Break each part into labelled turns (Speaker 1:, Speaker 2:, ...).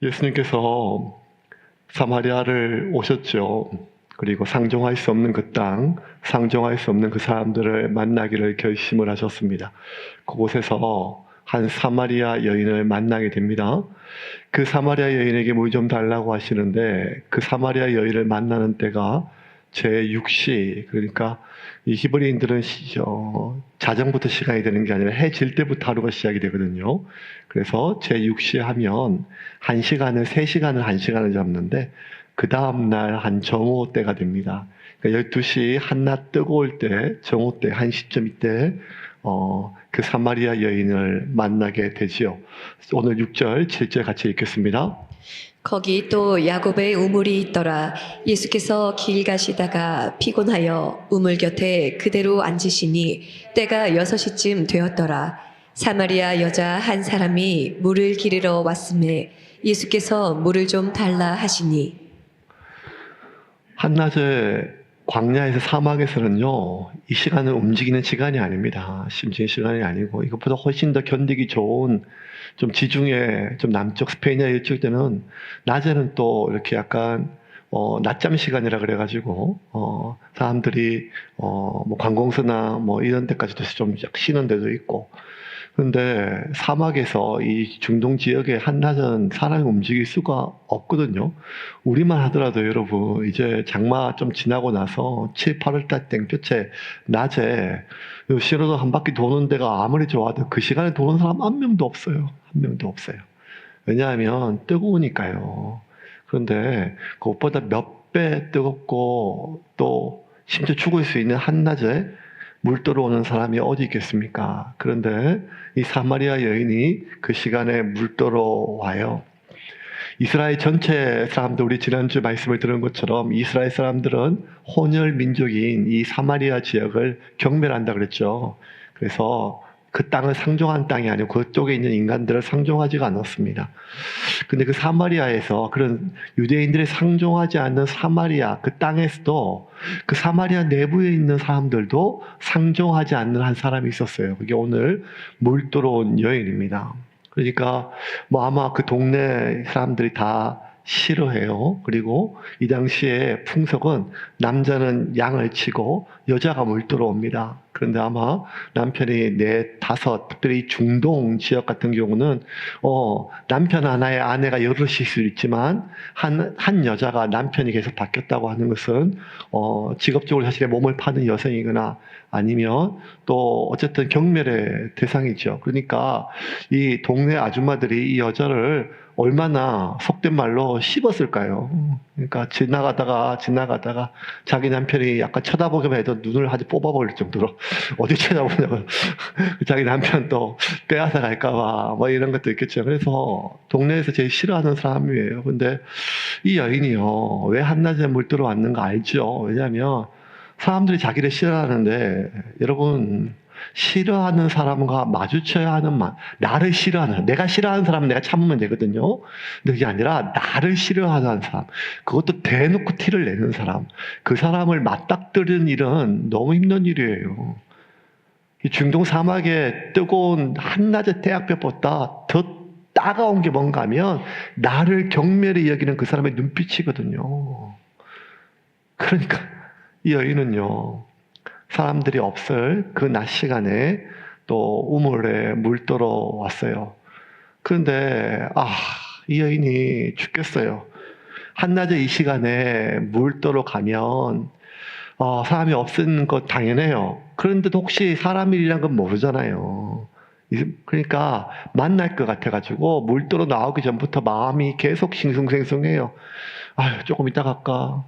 Speaker 1: 예수님께서 사마리아를 오셨죠. 그리고 상종할 수 없는 그 땅, 상종할 수 없는 그 사람들을 만나기를 결심을 하셨습니다. 그곳에서 한 사마리아 여인을 만나게 됩니다. 그 사마리아 여인에게 물 좀 달라고 하시는데 그 사마리아 여인을 만나는 때가 제6시, 그러니까 이 히브리인들은 자정부터 시간이 되는 게 아니라 해 질 때부터 하루가 시작이 되거든요. 그래서 제6시 하면 1시간을, 3시간을 1시간을 잡는데 그 다음날 한 정오 때가 됩니다. 그러니까 12시 한낮 뜨거울 때, 정오 때, 1시쯤 이때 그 사마리아 여인을 만나게 되지요. 오늘 6절, 7절 같이 읽겠습니다.
Speaker 2: 거기 또 야곱의 우물이 있더라. 예수께서 길 가시다가 피곤하여 우물 곁에 그대로 앉으시니 때가 6시쯤 되었더라. 사마리아 여자 한 사람이 물을 기르러 왔음에 예수께서 물을 좀 달라 하시니.
Speaker 1: 한낮에 광야에서 사막에서는요, 이 시간은 움직이는 시간이 아닙니다. 심지어 시간이 아니고, 이것보다 훨씬 더 견디기 좋은, 좀 지중해, 좀 남쪽 스페인이나 이쪽 때는, 낮에는 또 이렇게 약간, 낮잠 시간이라 그래가지고, 사람들이, 뭐 관공서나 뭐 이런 데까지도 좀 쉬는 데도 있고, 근데 사막에서 이 중동 지역의 한낮은 사람이 움직일 수가 없거든요. 우리만 하더라도 여러분, 이제 장마 좀 지나고 나서 7, 8월달 땡볕에 낮에 신호등 한 바퀴 도는 데가 아무리 좋아도 그 시간에 도는 사람 한 명도 없어요. 한 명도 없어요. 왜냐하면 뜨거우니까요. 그런데 그것보다 몇 배 뜨겁고 또 심지어 죽을 수 있는 한낮에 물 들어오는 사람이 어디 있겠습니까? 그런데 이 사마리아 여인이 그 시간에 물 들어와요. 이스라엘 전체 사람들, 우리 지난주 말씀을 들은 것처럼 이스라엘 사람들은 혼혈 민족인 이 사마리아 지역을 경멸한다 그랬죠. 그래서 그 땅을 상종한 땅이 아니고 그쪽에 있는 인간들을 상종하지가 않았습니다. 근데 그 사마리아에서 그런 유대인들이 상종하지 않는 사마리아 그 땅에서도 그 사마리아 내부에 있는 사람들도 상종하지 않는 한 사람이 있었어요. 그게 오늘 물 들어온 여인입니다. 그러니까 뭐 아마 그 동네 사람들이 다 싫어해요. 그리고 이 당시에 풍속은 남자는 양을 치고 여자가 물 들어옵니다. 그런데 아마 남편이 4, 5, 특별히 중동 지역 같은 경우는 남편 하나의 아내가 여럿일 수 있지만 한 여자가 남편이 계속 바뀌었다고 하는 것은 직업적으로 사실의 몸을 파는 여성이거나 아니면 또 어쨌든 경멸의 대상이죠. 그러니까 이 동네 아줌마들이 이 여자를 얼마나 속된 말로 씹었을까요? 그러니까 지나가다가 자기 남편이 약간 쳐다보기만 해도 눈을 아주 뽑아버릴 정도로 어디 쳐다보냐고 자기 남편 또 빼앗아 갈까봐 뭐 이런 것도 있겠죠. 그래서 동네에서 제일 싫어하는 사람이에요. 근데 이 여인이요, 왜 한낮에 물 들어왔는가 알죠? 왜냐하면 사람들이 자기를 싫어하는데 여러분, 싫어하는 사람과 마주쳐야 하는 나를 싫어하는, 내가 싫어하는 사람은 내가 참으면 되거든요. 근데 그게 아니라 나를 싫어하는 사람, 그것도 대놓고 티를 내는 사람, 그 사람을 맞닥뜨리는 일은 너무 힘든 일이에요. 이 중동 사막의 뜨거운 한낮의 태양볕보다 더 따가운 게 뭔가 하면 나를 경멸히 여기는 그 사람의 눈빛이거든요. 그러니까 이 여인은요, 사람들이 없을 그 낮 시간에 또 우물에 물 들어왔어요. 그런데 이 여인이 죽겠어요. 한낮에 이 시간에 물 들어가면 사람이 없는 것 당연해요. 그런데도 혹시 사람 일이란 건 모르잖아요. 그러니까 만날 것 같아가지고 물 들어 나오기 전부터 마음이 계속 싱숭생숭해요. 조금 이따 갈까?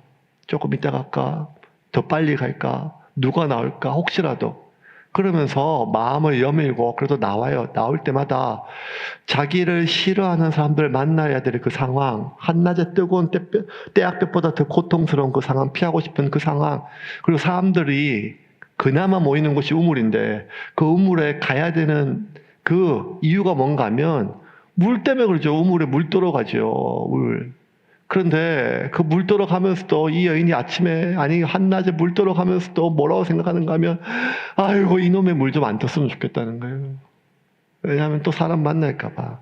Speaker 1: 조금 이따 갈까? 더 빨리 갈까? 누가 나올까? 혹시라도. 그러면서 마음을 여밀고 그래도 나와요. 나올 때마다 자기를 싫어하는 사람들을 만나야 될 그 상황, 한낮에 뜨거운 때약볕보다 더 고통스러운 그 상황, 피하고 싶은 그 상황, 그리고 사람들이 그나마 모이는 곳이 우물인데 그 우물에 가야 되는 그 이유가 뭔가 하면 물 때문에 그러죠. 우물에 물 들어가죠. 물. 그런데 그 물 들어가면서도 이 여인이 아침에, 아니 한낮에 물 들어가면서도 뭐라고 생각하는가 하면 아이고 이놈의 물 좀 안 떴으면 좋겠다는 거예요. 왜냐하면 또 사람 만날까 봐,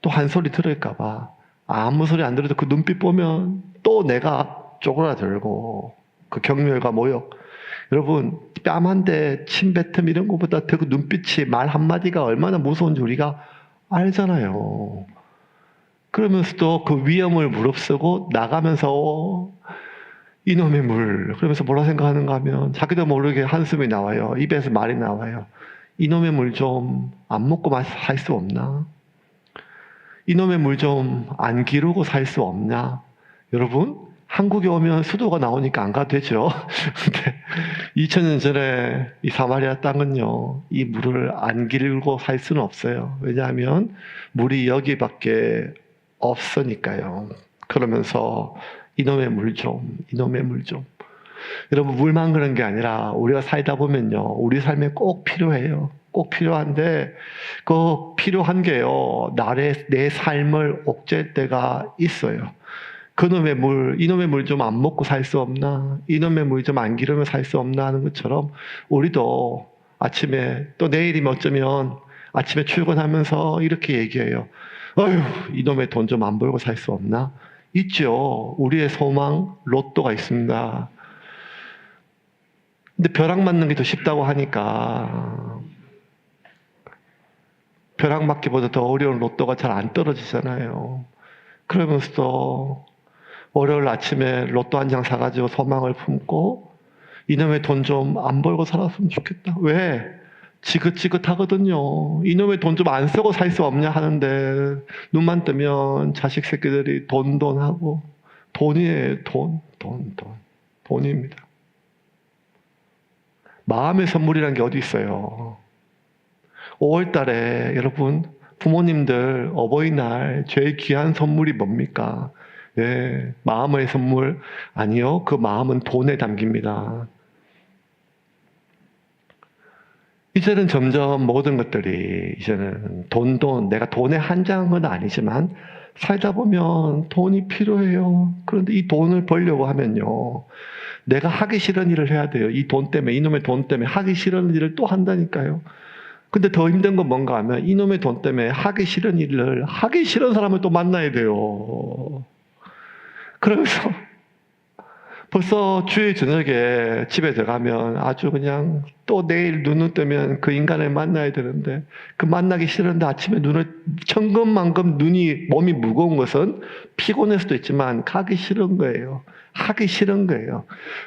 Speaker 1: 또 한 소리 들을까 봐, 아무 소리 안 들어도 그 눈빛 보면 또 내가 쪼그라들고 그 경멸과 모욕. 여러분 뺨 한 대, 침뱉음 이런 것보다 그 눈빛이 말 한마디가 얼마나 무서운지 우리가 알잖아요. 그러면서도 그 위험을 무릅쓰고 나가면서 이놈의 물 그러면서 뭐라 생각하는가 하면 자기도 모르게 한숨이 나와요. 입에서 말이 나와요. 이놈의 물 좀 안 먹고 살 수 없나? 이놈의 물 좀 안 기르고 살 수 없냐? 여러분 한국에 오면 수도가 나오니까 안 가도 되죠. 근데 2000년 전에 이 사마리아 땅은요, 이 물을 안 기르고 살 수는 없어요. 왜냐하면 물이 여기밖에 없으니까요. 그러면서 이놈의 물 좀, 이놈의 물 좀. 여러분 물만 그런 게 아니라 우리가 살다 보면요, 우리 삶에 꼭 필요해요. 꼭 필요한데 그 필요한 게요, 내 삶을 옥죄할 때가 있어요. 그놈의 물, 이놈의 물 좀 안 먹고 살 수 없나? 이놈의 물 좀 안 기르면 살 수 없나 하는 것처럼 우리도 아침에 또 내일이면 어쩌면 아침에 출근하면서 이렇게 얘기해요. 어휴, 이놈의 돈 좀 안 벌고 살 수 없나? 있죠. 우리의 소망, 로또가 있습니다. 근데 벼락 맞는 게 더 쉽다고 하니까 벼락 맞기보다 더 어려운 로또가 잘 안 떨어지잖아요. 그러면서도 월요일 아침에 로또 한 장 사가지고 소망을 품고 이놈의 돈 좀 안 벌고 살았으면 좋겠다. 왜? 지긋지긋하거든요. 이놈의 돈 좀 안 쓰고 살 수 없냐 하는데 눈만 뜨면 자식 새끼들이 돈 하고 돈이에요. 돈입니다. 마음의 선물이라는 게 어디 있어요? 5월 달에 여러분 부모님들 어버이날 제일 귀한 선물이 뭡니까? 예, 마음의 선물 아니요. 그 마음은 돈에 담깁니다. 이제는 점점 모든 것들이 이제는 돈 내가 돈에 한정한 건 아니지만 살다 보면 돈이 필요해요. 그런데 이 돈을 벌려고 하면요, 내가 하기 싫은 일을 해야 돼요. 이 돈 때문에, 이놈의 돈 때문에 하기 싫은 일을 또 한다니까요. 근데 더 힘든 건 뭔가 하면 이놈의 돈 때문에 하기 싫은 일을 하기 싫은 사람을 또 만나야 돼요. 그러면서 벌써 주일 저녁에 집에 들어가면 아주 그냥 또 내일 눈을 뜨면 그 인간을 만나야 되는데 그 만나기 싫은데 아침에 눈을 천근만금 몸이 무거운 것은 피곤할 수도 있지만 가기 싫은 거예요. 하기 싫은 거예요.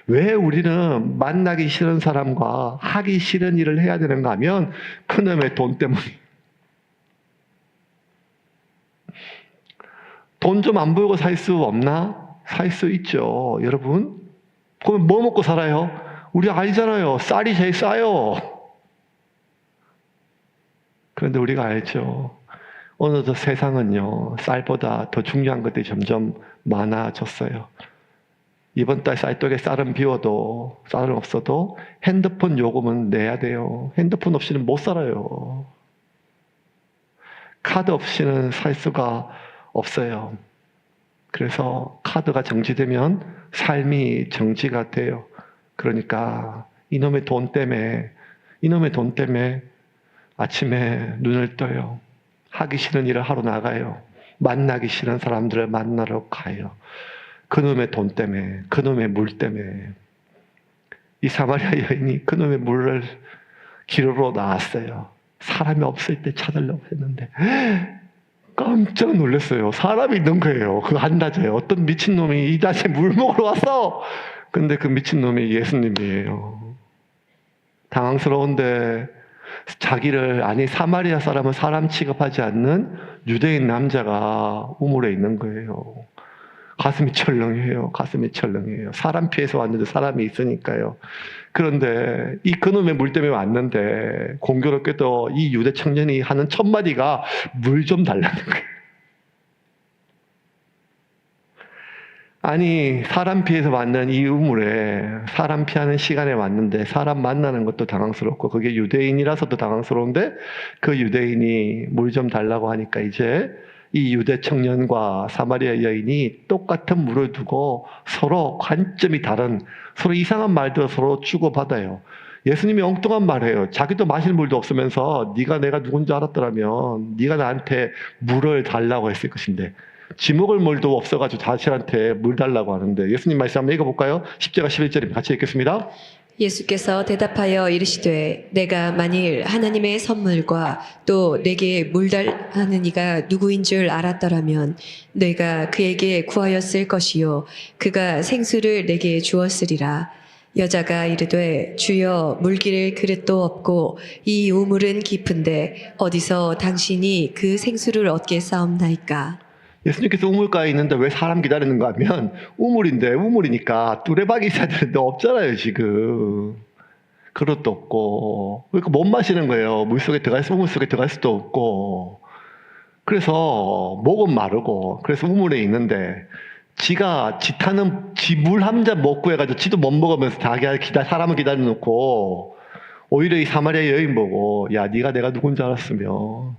Speaker 1: 왜 우리는 만나기 싫은 사람과 하기 싫은 일을 해야 되는가 하면 그놈의 돈 때문이에요. 돈 좀 안 벌고 살 수 없나? 살 수 있죠. 여러분, 그러면 뭐 먹고 살아요? 우리 알잖아요. 쌀이 제일 싸요. 그런데 우리가 알죠. 어느덧 세상은요, 쌀보다 더 중요한 것들이 점점 많아졌어요. 이번 달 쌀떡에 쌀은 비워도, 쌀은 없어도 핸드폰 요금은 내야 돼요. 핸드폰 없이는 못 살아요. 카드 없이는 살 수가 없어요. 그래서 카드가 정지되면 삶이 정지가 돼요. 그러니까 이놈의 돈 때문에 아침에 눈을 떠요. 하기 싫은 일을 하러 나가요. 만나기 싫은 사람들을 만나러 가요. 그놈의 돈 때문에, 그놈의 물 때문에. 이 사마리아 여인이 그놈의 물을 기르러 나왔어요. 사람이 없을 때 찾으려고 했는데 깜짝 놀랐어요. 사람이 있는 거예요. 그 한낮에 어떤 미친놈이 이 낮에 물 먹으러 왔어. 근데 그 미친놈이 예수님이에요. 당황스러운데 사마리아 사람은 사람 취급하지 않는 유대인 남자가 우물에 있는 거예요. 가슴이 철렁해요. 사람 피해서 왔는데 사람이 있으니까요. 그런데 이 그놈의 물 때문에 왔는데 공교롭게도 이 유대 청년이 하는 첫 마디가 물 좀 달라는 거예요. 아니, 사람 피해서 왔는 이 우물에 사람 피하는 시간에 왔는데 사람 만나는 것도 당황스럽고 그게 유대인이라서도 당황스러운데 그 유대인이 물 좀 달라고 하니까 이제 이 유대 청년과 사마리아 여인이 똑같은 물을 두고 서로 관점이 다른, 서로 이상한 말들 서로 주고받아요. 예수님이 엉뚱한 말해요. 자기도 마실 물도 없으면서 네가 내가 누군지 알았더라면 네가 나한테 물을 달라고 했을 것인데 지목을 물도 없어가지고 자신한테 물 달라고 하는데 예수님 말씀 한번 읽어볼까요? 10절과 11절입니다. 같이 읽겠습니다.
Speaker 2: 예수께서 대답하여 이르시되 내가 만일 하나님의 선물과 또 내게 물달하는 이가 누구인 줄 알았더라면 내가 그에게 구하였을 것이요 그가 생수를 내게 주었으리라. 여자가 이르되 주여 물기를 그릇도 없고 이 우물은 깊은데 어디서 당신이 그 생수를 얻겠사옵나이까.
Speaker 1: 예수님께서 우물가에 있는데 왜 사람 기다리는가 하면 우물인데 우물이니까 뚜레박이 있어야 되는데 없잖아요 지금. 그릇도 없고 그러니까 못 마시는 거예요. 물속에 우물 속에 들어갈 수도 없고. 그래서 목은 마르고 그래서 우물에 있는데 지가 지 타는 지 물 한 잔 못 구해가지고 지도 못 먹으면서 사람을 기다려놓고 오히려 이 사마리아 여인 보고 야 네가 내가 누군지 알았으면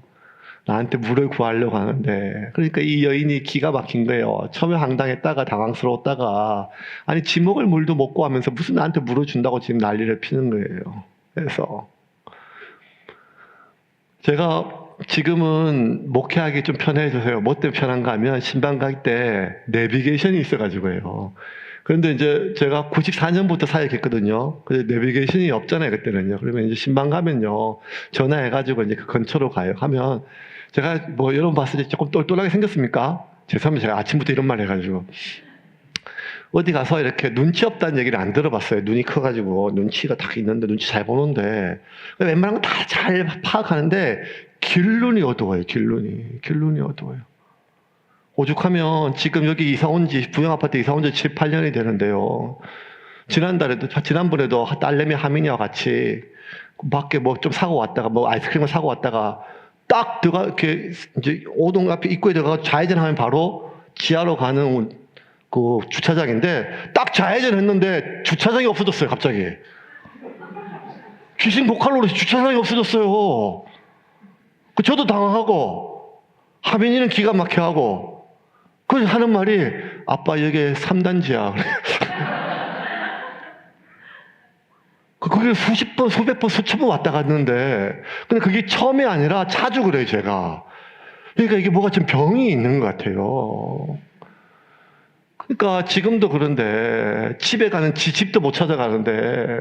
Speaker 1: 나한테 물을 구하려고 하는데 그러니까 이 여인이 기가 막힌 거예요. 처음에 황당했다가 당황스러웠다가 아니 지 먹을 물도 못 구하면서 무슨 나한테 물을 준다고 지금 난리를 피는 거예요. 그래서 제가 지금은 목회하기 좀 편해져서요. 뭐 때문에 편한가 하면 신방 갈 때 내비게이션이 있어가지고요. 그런데 이제 제가 94년부터 사역했거든요. 근데 내비게이션이 없잖아요, 그때는요. 그러면 이제 신방 가면요. 전화해가지고 이제 그 근처로 가요. 하면 제가 뭐 여러분 봤을 때 조금 똘똘하게 생겼습니까? 죄송합니다. 제가 아침부터 이런 말 해가지고. 어디 가서 이렇게 눈치 없다는 얘기를 안 들어봤어요. 눈이 커가지고 눈치가 딱 있는데 눈치 잘 보는데 웬만한 건 다 잘 파악하는데 길눈이 어두워요. 길눈이 어두워요. 오죽하면 지금 여기 이사 온 지 부영아파트 이사 온 지 7, 8년이 되는데요. 지난번에도 딸내미 하민이와 같이 밖에 뭐 좀 사고 왔다가 뭐 아이스크림을 사고 왔다가 딱 들어가 이렇게 이제 오동 앞에 입구에 들어가 좌회전하면 바로 지하로 가는 그 주차장인데 딱 좌회전했는데 주차장이 없어졌어요. 갑자기 귀신 보컬로 주차장이 없어졌어요. 저도 당황하고 하민이는 기가 막혀하고 그래서 하는 말이 아빠 여기 3단지야. 그게 수십 번, 수백 번, 수천 번 왔다 갔는데 근데 그게 처음이 아니라 자주 그래요, 제가. 그러니까 이게 뭐가 좀 병이 있는 것 같아요. 그러니까 지금도 그런데 집에 가는 집도 못 찾아가는데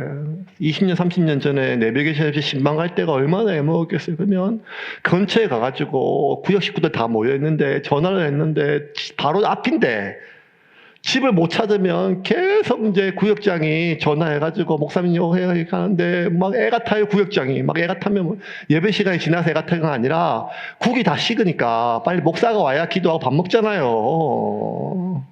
Speaker 1: 20년, 30년 전에 내비게이션 없이 신방 갈 때가 얼마나 애먹었겠어요. 그러면 근처에 가가지고 구역 식구들 다 모여있는데 전화를 했는데 바로 앞인데 집을 못 찾으면 계속 이제 구역장이 전화해가지고 목사님 요해 가는데 막 애 같아요. 구역장이 막 애 같으면 뭐 예배 시간이 지나서 애 같은 건 아니라 국이 다 식으니까 빨리 목사가 와야 기도하고 밥 먹잖아요.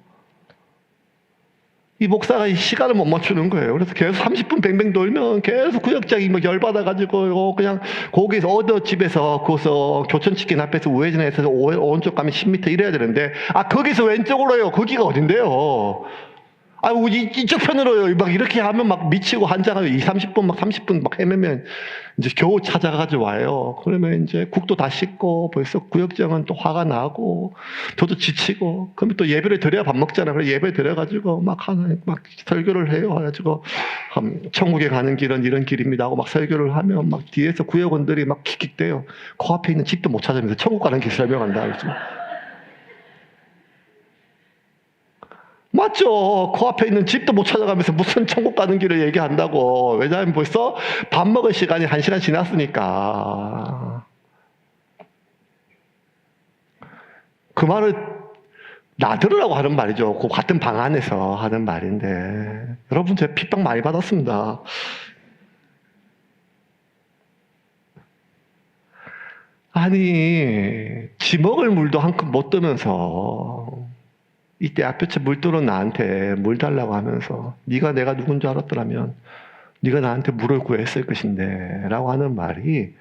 Speaker 1: 이 목사가 이 시간을 못 맞추는 거예요. 그래서 계속 30분 뱅뱅 돌면 계속 구역장이 막 열받아가지고 그냥 거기서 어디 집에서 거기서 교촌치킨 앞에서 우회전해서 오른쪽 가면 10m 이래야 되는데 거기서 왼쪽으로요. 거기가 어딘데요? 이쪽 편으로요. 막 이렇게 하면 막 미치고 한장을 30분 막 30분 막 헤매면 이제 겨우 찾아가지고 와요. 그러면 이제 국도 다 씻고 벌써 구역장은 또 화가 나고 저도 지치고 그러면 또 예배를 드려야 밥 먹잖아요. 그래서 예배 드려가지고 막 설교를 해요. 해가지고 천국에 가는 길은 이런 길입니다 하고 막 설교를 하면 막 뒤에서 구역원들이 막 킥킥대요. 코앞에 있는 집도 못 찾으면서 천국 가는 길 설명한다. 그래서 맞죠. 코앞에 있는 집도 못 찾아가면서 무슨 천국 가는 길을 얘기한다고. 왜냐하면 벌써 밥 먹을 시간이 1시간 지났으니까. 그 말을 나 들으라고 하는 말이죠. 그 같은 방 안에서 하는 말인데. 여러분 제가 핍박 많이 받았습니다. 아니 지 먹을 물도 한 컵 못 뜨면서 이때 앞에서 물 뜨는 나한테 물 달라고 하면서 네가 내가 누군 줄 알았더라면 네가 나한테 물을 구했을 것인데 라고 하는 말이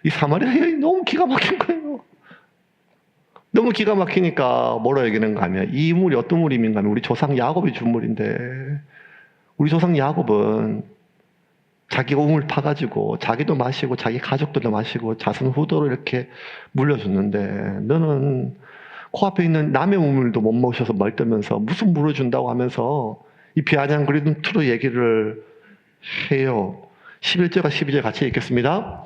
Speaker 1: 이 사마리아 여인이 너무 기가 막힌 거예요. 너무 기가 막히니까 뭐라 얘기하는가 하면 이 물이 어떤 물인가 하면 우리 조상 야곱이 준 물인데 우리 조상 야곱은 자기가 우물 파가지고 자기도 마시고 자기 가족들도 마시고 자손 후도로 이렇게 물려줬는데 너는 코앞에 있는 남의 우물도 못 마셔서 멀뜨면서 무슨 물을 준다고 하면서 이 비아냥거리는 투로 얘기를 해요. 11절과 12절 같이 읽겠습니다.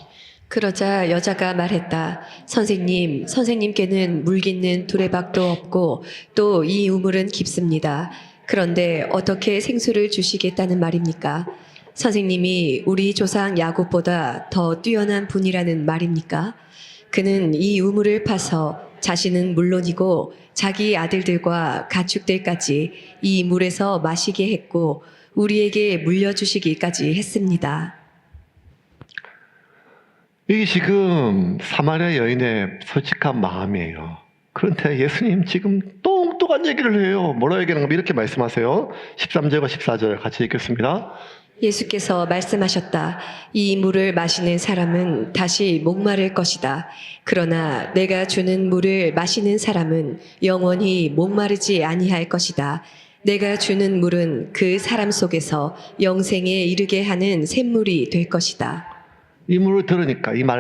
Speaker 2: 그러자 여자가 말했다. 선생님, 선생님께는 물 깃는 두레박도 없고 또 이 우물은 깊습니다. 그런데 어떻게 생수를 주시겠다는 말입니까? 선생님이 우리 조상 야곱보다 더 뛰어난 분이라는 말입니까? 그는 이 우물을 파서 자신은 물론이고 자기 아들들과 가축들까지 이 물에서 마시게 했고 우리에게 물려주시기까지 했습니다.
Speaker 1: 이게 지금 사마리아 여인의 솔직한 마음이에요. 그런데 예수님 지금 똥똥한 얘기를 해요. 뭐라 얘기하는 가 이렇게 말씀하세요. 13절과 14절 같이 읽겠습니다.
Speaker 2: 예수께서 말씀하셨다. 이 물을 마시는 사람은 다시 목마를 것이다. 그러나 내가 주는 물을 마시는 사람은 영원히 목마르지 아니할 것이다. 내가 주는 물은 그 사람 속에서 영생에 이르게 하는 샘물이 될 것이다.
Speaker 1: 이 말을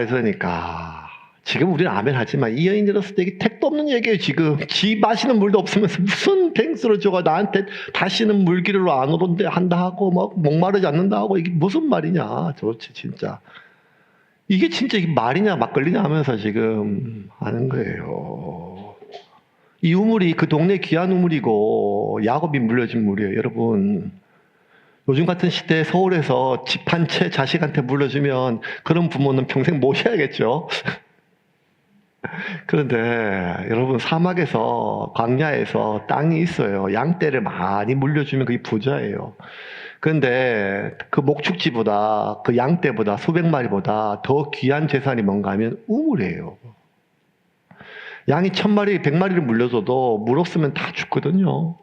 Speaker 1: 들으니까 지금 우리는 아멘 하지만 이 여인 들었을 때 이게 택도 없는 얘기예요. 지금 지 마시는 물도 없으면서 무슨 뱅스를 줘가 나한테 다시는 물기를 안 오던데 한다 하고 막 목마르지 않는다 하고 이게 무슨 말이냐 도대체 진짜 이게 진짜 이게 말이냐 막걸리냐 하면서 지금 하는 거예요. 이 우물이 그 동네 귀한 우물이고 야곱이 물려준 물이에요. 여러분 요즘 같은 시대에 서울에서 집 한 채 자식한테 물려주면 그런 부모는 평생 모셔야겠죠. 그런데 여러분 사막에서 광야에서 땅이 있어요. 양떼를 많이 물려주면 그게 부자예요. 그런데 그 목축지보다 그 양떼보다 수백 마리보다 더 귀한 재산이 뭔가 하면 우물이에요. 양이 1000마리 100마리를 물려줘도 물 없으면 다 죽거든요.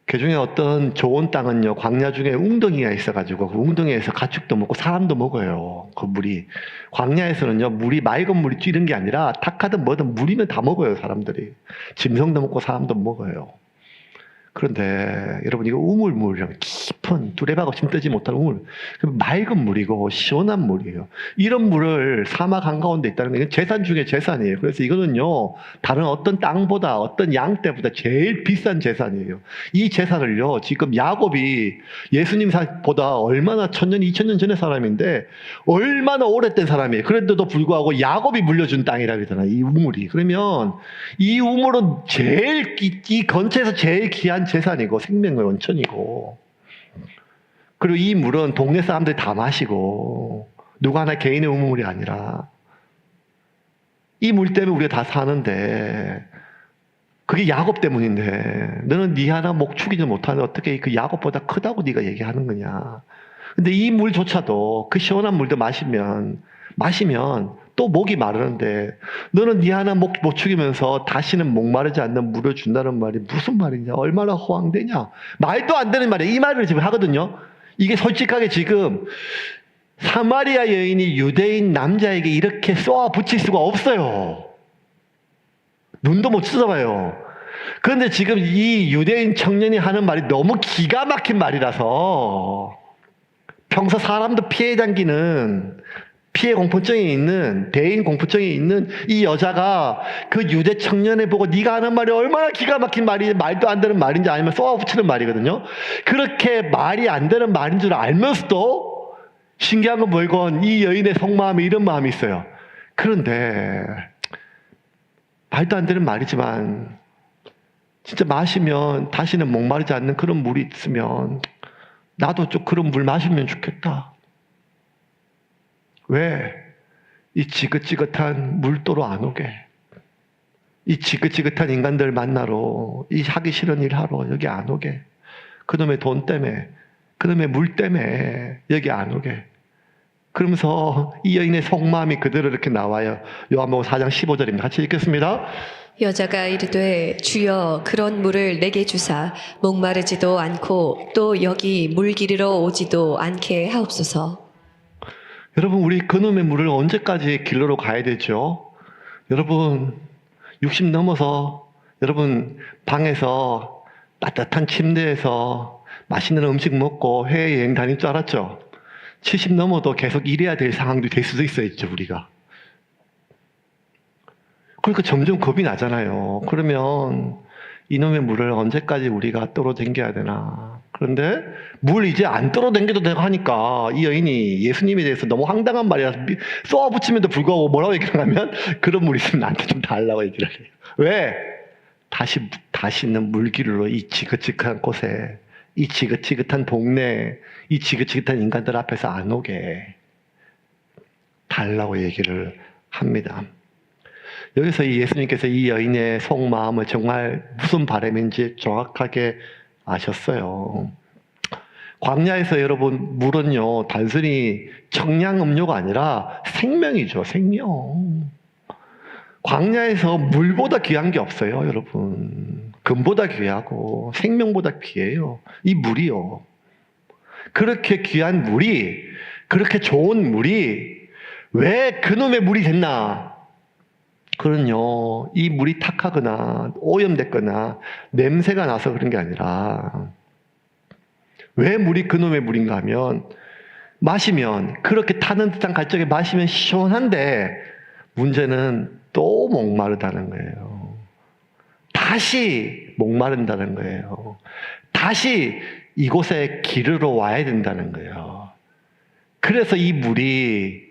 Speaker 1: 그 중에 어떤 좋은 땅은요, 광야 중에 웅덩이가 있어가지고, 그 웅덩이에서 가축도 먹고 사람도 먹어요. 그 물이. 광야에서는요, 물이 맑은 물이 찌는 게 아니라, 탁하든 뭐든 물이면 다 먹어요, 사람들이. 짐승도 먹고 사람도 먹어요. 그런데 여러분 이거 우물물이랑 깊은 두레박 없이 뜨지 못할 우물, 맑은 물이고 시원한 물이에요. 이런 물을 사막 한가운데 있다는 건 이건 재산 중에 재산이에요. 그래서 이거는요 다른 어떤 땅보다 어떤 양떼보다 제일 비싼 재산이에요. 이 재산을요 지금 야곱이 예수님보다 얼마나 1000년 2000년 전의 사람인데 얼마나 오래된 사람이에요. 그런데도 불구하고 야곱이 물려준 땅이라 그러잖아요. 이 우물이. 그러면 이 우물은 제일 이 근처에서 제일 귀한 재산이고 생명의 원천이고, 그리고 이 물은 동네 사람들이 다 마시고 누가 하나 개인의 우물이 아니라 이 물 때문에 우리가 다 사는데 그게 야곱 때문인데 너는 네 하나 목축이지 못하는데 어떻게 그 야곱보다 크다고 네가 얘기하는 거냐. 근데 이 물조차도 그 시원한 물도 마시면 또 목이 마르는데 너는 네 하나 못 축이면서 다시는 목마르지 않는 물을 준다는 말이 무슨 말이냐, 얼마나 허황되냐, 말도 안 되는 말이야. 이 말을 지금 하거든요. 이게 솔직하게 지금 사마리아 여인이 유대인 남자에게 이렇게 쏘아 붙일 수가 없어요. 눈도 못 쳐다봐요. 그런데 지금 이 유대인 청년이 하는 말이 너무 기가 막힌 말이라서 평소 사람도 피해 당기는 피해 공포증이 있는, 대인 공포증이 있는 이 여자가 그 유대 청년을 보고 네가 하는 말이 얼마나 기가 막힌 말이, 말도 안 되는 말인지 아니면 쏘아붙이는 말이거든요. 그렇게 말이 안 되는 말인 줄 알면서도 신기한 건 뭐이건 이 여인의 속마음에 이런 마음이 있어요. 그런데 말도 안 되는 말이지만 진짜 마시면 다시는 목마르지 않는 그런 물이 있으면 나도 좀 그런 물 마시면 좋겠다. 왜? 이 지긋지긋한 물도로 안 오게. 이 지긋지긋한 인간들 만나러, 이 하기 싫은 일 하러 여기 안 오게. 그놈의 돈 때문에, 그놈의 물 때문에 여기 안 오게. 그러면서 이 여인의 속마음이 그대로 이렇게 나와요. 요한복음 4장 15절입니다. 같이 읽겠습니다.
Speaker 2: 여자가 이르되 주여 그런 물을 내게 주사 목마르지도 않고 또 여기 물 기르러 오지도 않게 하옵소서.
Speaker 1: 여러분 우리 그놈의 물을 언제까지 길러러 가야 되죠? 여러분 60 넘어서 여러분 방에서 따뜻한 침대에서 맛있는 음식 먹고 해외여행 다닐 줄 알았죠? 70 넘어도 계속 일해야 될 상황도 될 수도 있어요, 우리가. 그러니까 점점 겁이 나잖아요. 그러면 이놈의 물을 언제까지 우리가 떨어당겨야 되나? 그런데 물 이제 안 떨어당겨도 되고 하니까 이 여인이 예수님에 대해서 너무 황당한 말이라서 쏘아붙임에도 불구하고 뭐라고 얘기를 하면 그런 물 있으면 나한테 좀 달라고 얘기를 해요. 왜? 다시는 물기로 이 지긋지긋한 곳에, 이 지긋지긋한 동네, 이 지긋지긋한 인간들 앞에서 안 오게 달라고 얘기를 합니다. 여기서 이 예수님께서 이 여인의 속마음을 정말 무슨 바람인지 정확하게 아셨어요. 광야에서 여러분 물은요 단순히 청량 음료가 아니라 생명이죠. 생명. 광야에서 물보다 귀한 게 없어요. 여러분 금보다 귀하고 생명보다 귀해요. 이 물이요. 그렇게 귀한 물이, 그렇게 좋은 물이 왜 그놈의 물이 됐나? 그는요, 이 물이 탁하거나 오염됐거나 냄새가 나서 그런 게 아니라 왜 물이 그놈의 물인가 하면 마시면 그렇게 타는 듯한 갈증에 마시면 시원한데 문제는 또 목마르다는 거예요. 다시 목마른다는 거예요. 다시 이곳에 기르러 와야 된다는 거예요. 그래서 이 물이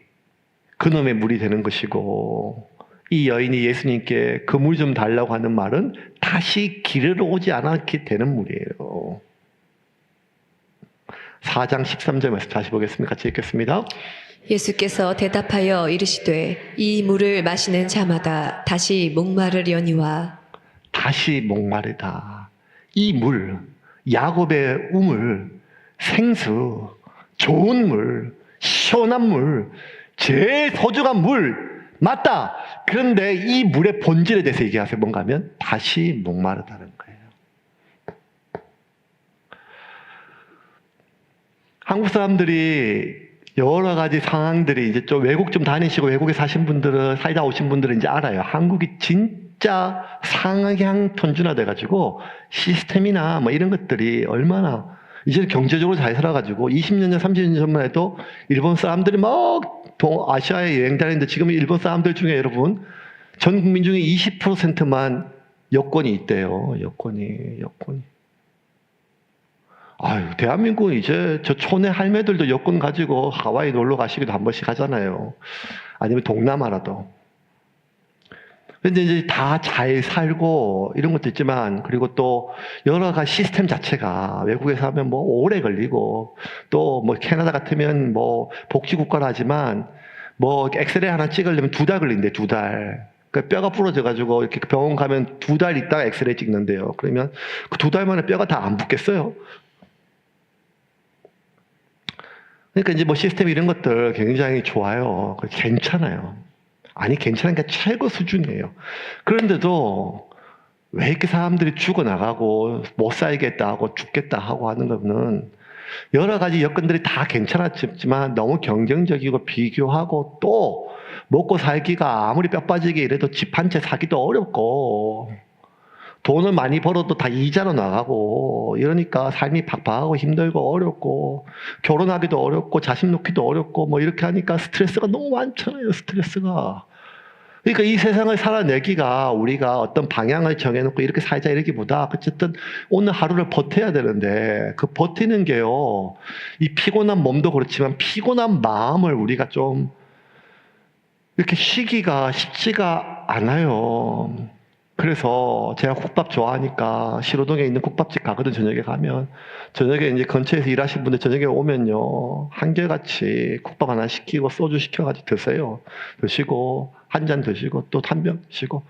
Speaker 1: 그놈의 물이 되는 것이고 이 여인이 예수님께 그 물 좀 달라고 하는 말은 다시 기르러 오지 않게 되는 물이에요. 4장 13절 말씀 다시 보겠습니다. 같이 읽겠습니다.
Speaker 2: 예수께서 대답하여 이르시되 이 물을 마시는 자마다 다시 목마르려니와.
Speaker 1: 다시 목마르다. 이 물, 야곱의 우물, 생수, 좋은 물, 시원한 물, 제일 소중한 물, 맞다. 그런데 이 물의 본질에 대해서 얘기하세요. 뭔가 하면 다시 목마르다는 거예요. 한국 사람들이 여러 가지 상황들이 이제 좀 외국 좀 다니시고 외국에 사신 분들은, 살다 오신 분들은 이제 알아요. 한국이 진짜 상향 편준화돼가지고 시스템이나 뭐 이런 것들이 얼마나 이제 경제적으로 잘 살아가지고 20년 전, 30년 전만 해도 일본 사람들이 막 아시아에 여행 다니는데 지금 일본 사람들 중에 여러분 전 국민 중에 20%만 여권이 있대요. 여권이. 아유, 대한민국은 이제 저 촌의 할매들도 여권 가지고 하와이 놀러 가시기도 한 번씩 하잖아요. 아니면 동남아라도. 근데 이제 다 잘 살고 이런 것도 있지만, 그리고 또 여러 가지 시스템 자체가 외국에서 하면 뭐 오래 걸리고, 또 뭐 캐나다 같으면 뭐 복지국가라 하지만 뭐 엑스레이 하나 찍으려면 2달 걸린대, 2달. 그러니까 뼈가 부러져가지고 이렇게 병원 가면 2달 있다가 엑스레이 찍는데요. 그러면 그 2달 만에 뼈가 다 안 붙겠어요? 그러니까 이제 뭐 시스템 이런 것들 굉장히 좋아요. 괜찮아요. 아니, 괜찮은 게 최고 수준이에요. 그런데도 왜 이렇게 사람들이 죽어나가고 못 살겠다 하고 죽겠다 하고 하는 거는 여러 가지 여건들이 다 괜찮았지만 너무 경쟁적이고 비교하고 또 먹고 살기가 아무리 뼈 빠지게 이래도 집 한 채 사기도 어렵고 돈을 많이 벌어도 다 이자로 나가고 이러니까 삶이 팍팍하고 힘들고 어렵고 결혼하기도 어렵고 자식 놓기도 어렵고 뭐 이렇게 하니까 스트레스가 너무 많잖아요. 스트레스가. 그러니까 이 세상을 살아내기가 우리가 어떤 방향을 정해놓고 이렇게 살자 이러기보다 어쨌든 오늘 하루를 버텨야 되는데 그 버티는 게요. 이 피곤한 몸도 그렇지만 피곤한 마음을 우리가 좀 이렇게 쉬기가 쉽지가 않아요. 그래서 제가 국밥 좋아하니까 시로동에 있는 국밥집 가거든. 저녁에 가면 저녁에 이제 근처에서 일하신 분들 저녁에 오면요 한결같이 국밥 하나 시키고 소주 시켜가지고 드세요. 드시고 한 잔 드시고 또 한 병 드시고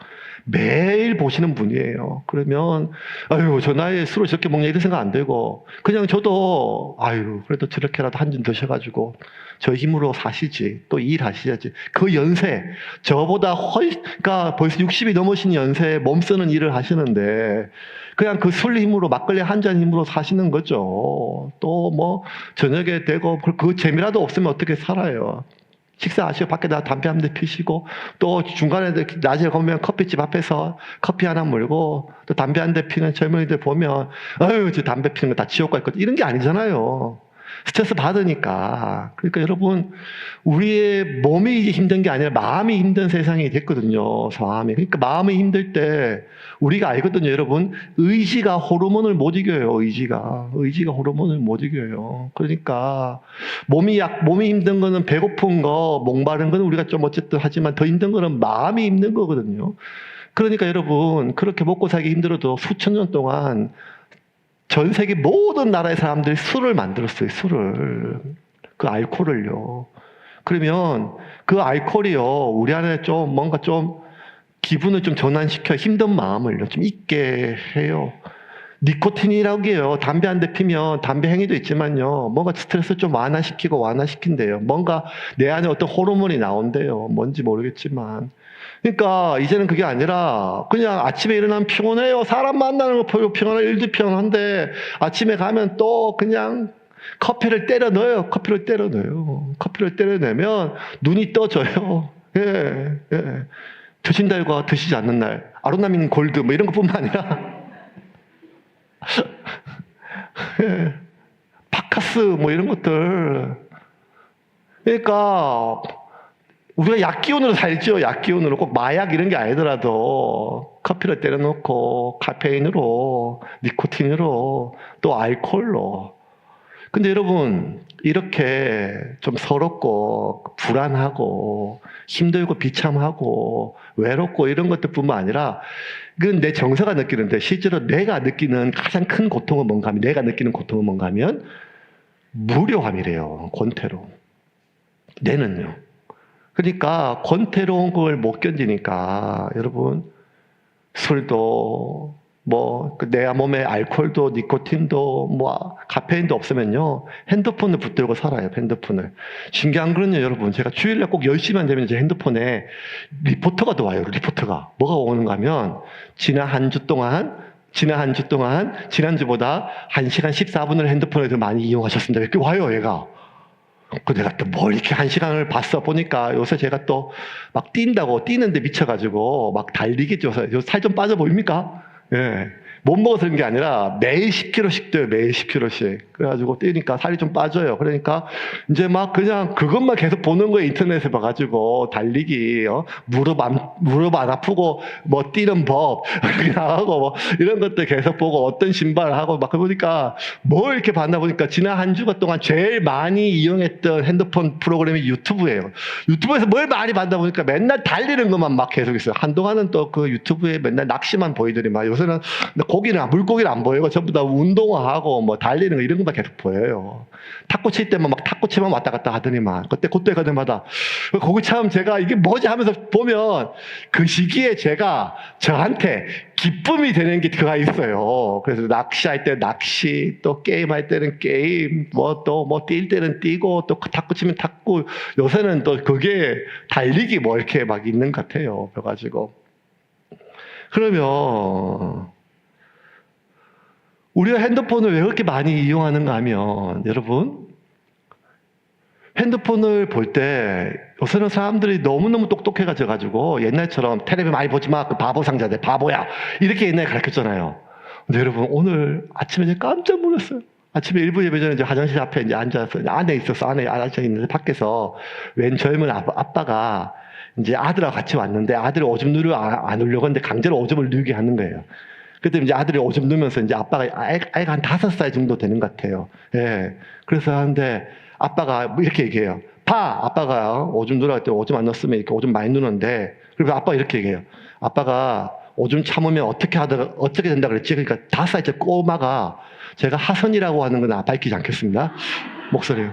Speaker 1: 매일 보시는 분이에요. 그러면 아유 저 나이에 술을 저렇게 먹냐 이런 생각 안 들고 그냥 저도 아유 그래도 저렇게라도 한 잔 드셔가지고 저 힘으로 사시지 또 일하셔야지. 그 연세 저보다 그러니까 벌써 60이 넘으신 연세에 몸 쓰는 일을 하시는데 그냥 그 술 힘으로 막걸리 한 잔 힘으로 사시는 거죠. 또 뭐 저녁에 되고 그 재미라도 없으면 어떻게 살아요. 식사하시고 밖에 나가 담배 한 대 피시고 또 중간에 낮에 가면 커피집 앞에서 커피 하나 물고 또 담배 한 대 피는 젊은이들 보면 아유 저 담배 피는 거 다 지옥 갈 것 이런 게 아니잖아요. 스트레스 받으니까. 그러니까 여러분, 우리의 몸이 힘든 게 아니라 마음이 힘든 세상이 됐거든요. 마음이. 그러니까 마음이 힘들 때 우리가 알거든요, 여러분. 의지가 호르몬을 못 이겨요, 의지가. 의지가 호르몬을 못 이겨요. 그러니까 몸이 힘든 거는 배고픈 거, 목마른 거는 우리가 좀 어쨌든 하지만 더 힘든 거는 마음이 힘든 거거든요. 그러니까 여러분, 그렇게 먹고 살기 힘들어도 수천 년 동안 전 세계 모든 나라의 사람들이 술을 만들었어요, 술을. 그 알코올을요. 그러면 그 알코올이요, 우리 안에 좀 뭔가 좀 기분을 좀 전환시켜 힘든 마음을요, 좀 잊게 해요. 니코틴이라고 해요. 담배 한 대 피면 담배 행위도 있지만요, 뭔가 스트레스 좀 완화시킨대요. 뭔가 내 안에 어떤 호르몬이 나온대요. 뭔지 모르겠지만. 그러니까 이제는 그게 아니라 그냥 아침에 일어나면 피곤해요. 사람 만나는 거 피곤해. 일도 피곤한데 아침에 가면 또 그냥 커피를 때려 넣어요. 커피를 때려 내면 눈이 떠져요. 예, 예. 드신 달과 드시지 않는 날, 아로나민 골드 뭐 이런 것뿐만 아니라 예. 바카스 뭐 이런 것들. 그러니까 우리가 약기운으로 살죠. 약기운으로. 꼭 마약 이런 게 아니더라도 커피를 때려놓고 카페인으로, 니코틴으로, 또 알코올로. 근데 여러분, 이렇게 좀 서럽고 불안하고 힘들고 비참하고 외롭고 이런 것들뿐만 아니라 그건 내 정서가 느끼는데 실제로 내가 느끼는 가장 큰 고통은 뭔가 하면, 내가 느끼는 고통은 뭔가 하면 무료함이래요. 권태로움. 내는요. 그러니까 권태로운 걸 못 견디니까 여러분, 술도 뭐 내 몸에 알코올도 니코틴도 뭐 카페인도 없으면요, 핸드폰을 붙들고 살아요. 핸드폰을. 신기한 거는요, 여러분, 제가 주일날 꼭 10시만 되면 제 핸드폰에 리포터가 들어와요. 리포터가 뭐가 오는가 하면 지난 한 주 동안 지난주보다 1시간 14분을 핸드폰을 더 많이 이용하셨습니다. 이렇게 와요, 얘가. 그 내가 또 뭘 이렇게 1시간을 봤어 보니까 요새 제가 또 막 뛰는데 미쳐가지고 막 달리기 줘서 살 좀 빠져 보입니까? 예. 못 먹어서 그런 게 아니라 매일 10kg씩 뛰어요. 매일 10kg씩. 그래가지고 뛰니까 살이 좀 빠져요. 그러니까 이제 막 그냥 그것만 계속 보는 거예요. 인터넷에 봐가지고 달리기, 무릎 안 아프고 뭐 뛰는 법 그냥 하고 뭐 이런 것들 계속 보고 어떤 신발을 하고 막 보니까 뭘 이렇게 봤나 보니까 지난 한 주간 동안 제일 많이 이용했던 핸드폰 프로그램이 유튜브예요. 유튜브에서 뭘 많이 봤나 보니까 맨날 달리는 것만 막 계속 있어요. 한동안은 또 그 유튜브에 맨날 낚시만 보이더니만 요새는 물고기는 안 보이고 전부 다 운동화하고 뭐 달리는 거 이런 것만 계속 보여요. 탁구 칠 때만 막 탁구 치만 왔다 갔다 하더니만 그때 갈 때마다 거기 참 제가 이게 뭐지 하면서 보면 그 시기에 제가 저한테 기쁨이 되는 게 그가 있어요. 그래서 낚시할 때 낚시, 또 게임할 때는 게임, 뭐 뛸 때는 뛰고, 또 탁구 치면 탁구. 요새는 또 그게 달리기 뭐 이렇게 막 있는 것 같아요. 그래가지고. 그러면 우리가 핸드폰을 왜 그렇게 많이 이용하는가 하면, 여러분, 핸드폰을 볼 때 요새는 사람들이 너무너무 똑똑해가지고 옛날처럼 텔레비 많이 보지 마, 그 바보 상자들, 바보야, 이렇게 옛날에 가르쳤잖아요. 근데 여러분, 오늘 아침에 제가 깜짝 놀랐어요. 아침에 일부 예배 전에 이제 화장실 앞에 이제 앉아서, 안에 있었어. 안에 앉아 있는데 밖에서 웬 젊은 아빠가 이제 아들하고 같이 왔는데 아들이 오줌 안 누려고 했는데 강제로 오줌을 누게 하는 거예요. 그때 이제 아들이 오줌 누면서 이제 아빠가 아이가 한 5살 정도 되는 것 같아요. 예. 그래서 하는데 아빠가 이렇게 얘기해요. 아빠가 오줌 누럴 때 오줌 안 넣었으면 이렇게 오줌 많이 누는데, 그래서 아빠가 이렇게 얘기해요. 아빠가 오줌 참으면 어떻게 된다 그랬지? 그러니까 5살째 꼬마가, 제가 하선이라고 하는 건 밝히지 않겠습니다. 목소리.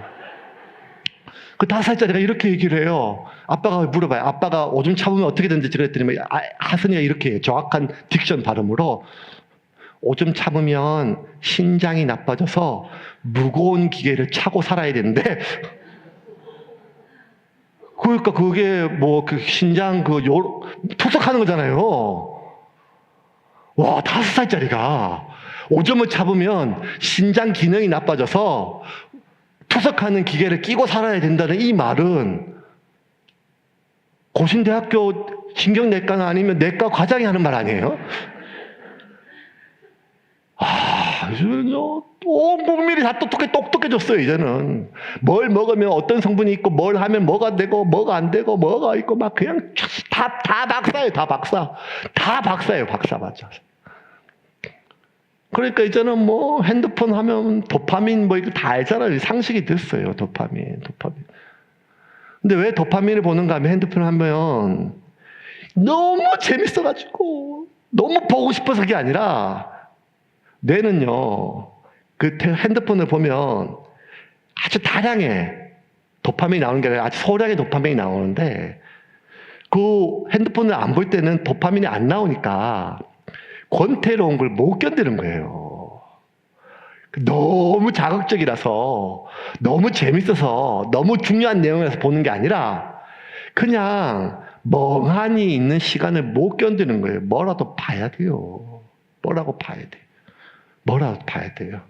Speaker 1: 그 5살짜리가 이렇게 얘기를 해요. 아빠가 물어봐요. 아빠가 오줌 참으면 어떻게 되는지 그랬더니 하선이가 이렇게 해요. 정확한 딕션 발음으로. 오줌 참으면 신장이 나빠져서 무거운 기계를 차고 살아야 되는데, 그러니까 그게 뭐 그 신장 투석하는 거잖아요. 와, 5살짜리가 오줌을 참으면 신장 기능이 나빠져서 투석하는 기계를 끼고 살아야 된다는 이 말은 고신대학교 신경내과나 아니면 내과 과장이 하는 말 아니에요? 요즘은요, 온 국민이 다 똑똑해졌어요, 이제는. 뭘 먹으면 어떤 성분이 있고, 뭘 하면 뭐가 되고, 뭐가 안 되고, 뭐가 있고, 막 그냥 다 박사예요, 다 박사. 다 박사예요, 박사 맞아. 그러니까 이제는 뭐 핸드폰 하면 도파민 뭐 이거 다 알잖아요. 상식이 됐어요, 도파민. 근데 왜 도파민을 보는가 하면 핸드폰 하면 너무 재밌어가지고, 너무 보고 싶어서 그게 아니라, 뇌는요, 그 핸드폰을 보면 아주 다량의 도파민이 나오는 게 아니라 아주 소량의 도파민이 나오는데, 그 핸드폰을 안 볼 때는 도파민이 안 나오니까 권태로운 걸 못 견디는 거예요. 너무 자극적이라서, 너무 재밌어서, 너무 중요한 내용이라서 보는 게 아니라 그냥 멍하니 있는 시간을 못 견디는 거예요. 뭐라도 봐야 돼요. 뭐라도 봐야 돼요.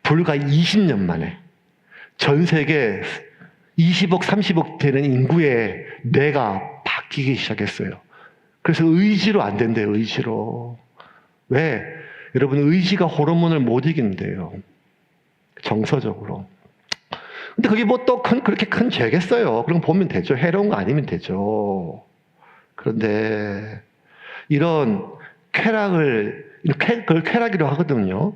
Speaker 1: 불과 20년 만에 전 세계 20억, 30억 되는 인구의 뇌가 바뀌기 시작했어요. 그래서 의지로 안 된대요, 의지로. 왜? 여러분, 의지가 호르몬을 못 이긴대요. 정서적으로. 근데 그게 뭐 또 그렇게 큰 죄겠어요. 그럼 보면 되죠. 해로운 거 아니면 되죠. 그런데 이런 그걸 쾌락이라고 하거든요.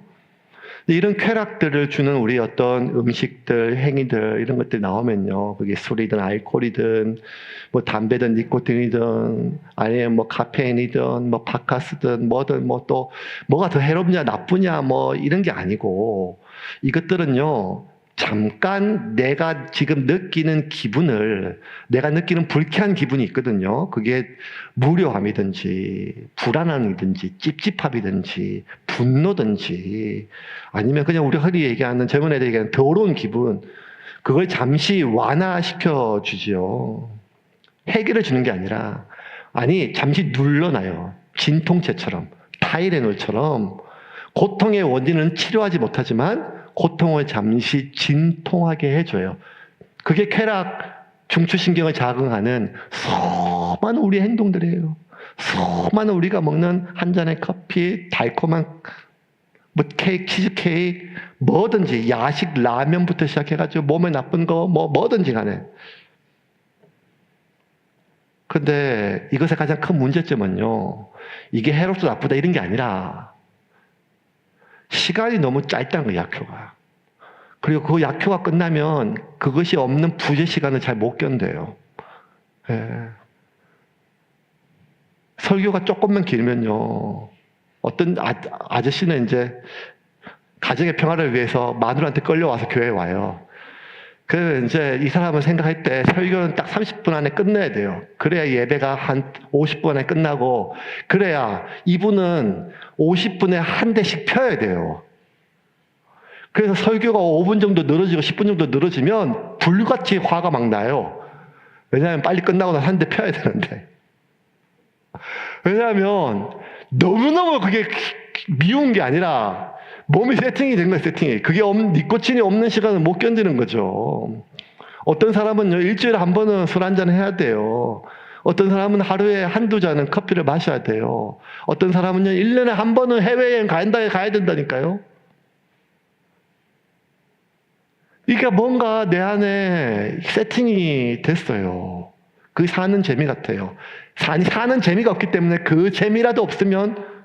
Speaker 1: 이런 쾌락들을 주는 우리 어떤 음식들, 행위들, 이런 것들이 나오면요. 그게 술이든 알코올이든, 뭐 담배든 니코틴이든, 아니면 뭐 카페인이든, 뭐 바카스든, 뭐든, 뭐 또, 뭐가 더 해롭냐, 나쁘냐, 뭐 이런 게 아니고, 이것들은요, 잠깐 내가 지금 느끼는 기분을, 내가 느끼는 불쾌한 기분이 있거든요. 그게 무료함이든지, 불안함이든지, 찝찝함이든지, 분노든지, 아니면 그냥 우리 흔히 얘기하는 젊은 애들이 얘기하는 더러운 기분, 그걸 잠시 완화시켜 주지요. 해결해 주는 게 아니라, 아니, 잠시 눌러놔요. 진통제처럼, 타이레놀처럼. 고통의 원인은 치료하지 못하지만 고통을 잠시 진통하게 해줘요. 그게 쾌락, 중추신경을 자극하는 수많은 우리의 행동들이에요. 수많은 우리가 먹는 한 잔의 커피, 달콤한 뭐 케이크, 치즈케이크, 뭐든지 야식, 라면부터 시작해가지고 몸에 나쁜 거 뭐든지 간에. 근데 이것의 가장 큰 문제점은요, 이게 해롭다 나쁘다 이런 게 아니라 시간이 너무 짧다는 거예요, 약효가. 그리고 그 약효가 끝나면 그것이 없는 부재 시간을 잘 못 견뎌요. 예. 설교가 조금만 길면요, 어떤 아저씨는 이제 가정의 평화를 위해서 마누라한테 끌려와서 교회에 와요. 그 이제 이 사람은 생각할 때 설교는 딱 30분 안에 끝내야 돼요. 그래야 예배가 한 50분 안에 끝나고, 그래야 이분은 50분에 한 대씩 펴야 돼요. 그래서 설교가 5분 정도 늘어지고 10분 정도 늘어지면 불같이 화가 막 나요. 왜냐하면 빨리 끝나고 나서 한 대 펴야 되는데. 왜냐하면 너무너무 그게 미운 게 아니라 몸이 세팅이 된 거예요, 세팅이. 그게 니코틴이 없는 시간을 못 견디는 거죠. 어떤 사람은요, 일주일에 한 번은 술 한잔 해야 돼요. 어떤 사람은 하루에 한두 잔은 커피를 마셔야 돼요. 어떤 사람은요, 1년에 한 번은 해외여행 가야 된다니까요. 이게 뭔가 내 안에 세팅이 됐어요. 그게 사는 재미 같아요. 사는 재미가 없기 때문에 그 재미라도 없으면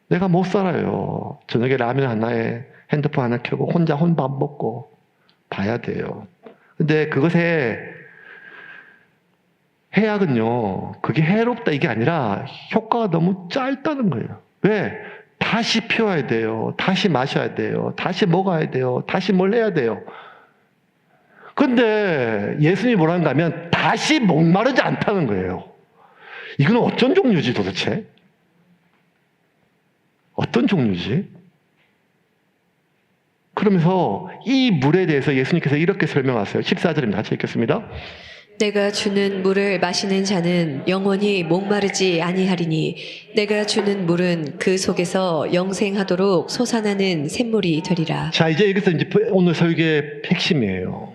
Speaker 1: 내가 못 살아요. 저녁에 라면 하나에 핸드폰 하나 켜고 혼자 혼밥 먹고 봐야 돼요. 근데 그것의 해악은요, 그게 해롭다 이게 아니라 효과가 너무 짧다는 거예요. 왜? 다시 피워야 돼요. 다시 마셔야 돼요. 다시 먹어야 돼요. 다시 뭘 해야 돼요. 근데 예수님이 뭐라는가 하면 다시 목마르지 않다는 거예요. 이건 어쩐 종류지 도대체? 어떤 종류지? 그러면서 이 물에 대해서 예수님께서 이렇게 설명하세요. 14절입니다. 같이 읽겠습니다.
Speaker 2: 내가 주는 물을 마시는 자는 영원히 목마르지 아니하리니 내가 주는 물은 그 속에서 영생하도록 솟아나는 샘물이 되리라.
Speaker 1: 자, 이제 여기서 이제 오늘 설교의 핵심이에요.